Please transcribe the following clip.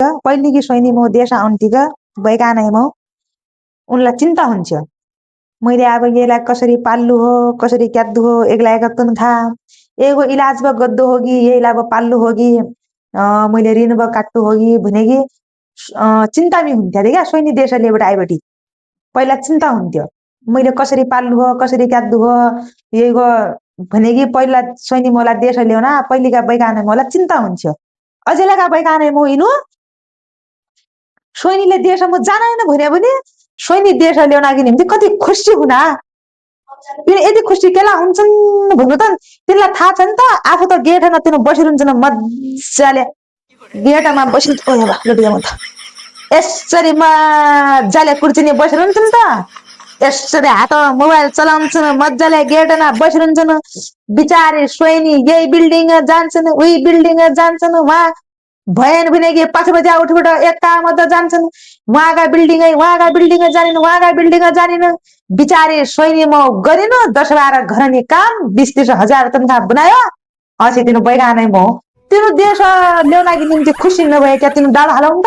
पहिले कि सोइनी म देश आउन्थ्यो ग भएका नै म उनलाई चिन्ता हुन्छ मैले अब यसलाई कसरी पाल्नु हो कसरी क्याद्दु हो एकलाई एकतन खा एगो इलाज ब गद्दो होगी यहीलाई ब पाल्नु होगी मैले ऋण ब काट्टु होगी भनेकी चिन्ता भी हुन्थ्यो अरे क्या सोइनी देशले एउटा आइबटी पहिला चिन्ता हुन्थ्यो मैले कसरी पाल्नु हो कसरी क्याद्दु हो यहीको भनेकी पहिला सोइनी मलाई देश ल्याउन पहिलेका बैगाने मलाई चिन्ता हुन्छ अझैलाका बैगाने म इनु सोइनीले देश म जान भने सोइनी देश ल्याउनकी निम्ति कति खुसी हुना यदि खुसी केला हुन्छन् भन्नु त तिनलाई थाहा छ नि त आफू त गेटमा तिन बसिरहन्छन् मजाले गेटमा बसिन्छ ओ हेबा लुटिया म त यसरी मजाले कुर्चिनी बसिरहन्छन् त यसरी हात मोबाइल चलाउँछन् मजाले गेटमा बसिरहन्छन् बिचारी सोइनी यही बिल्डिङ जान्छन् उही बिल्डिङ जान्छन् उहाँ भएन भने कि 5 बजे उठबाट एक काम त जान्छन् वहाँका बिल्डिङ जानिन बिचारी सोइनी म गरिन 10-12 घरनी काम 20-30 हजार तनखा बनायो असी तिन बैगा नै म तिन देश ल्याउनकी निम्ति खुसी नभए क्या तिन डाल हालौं त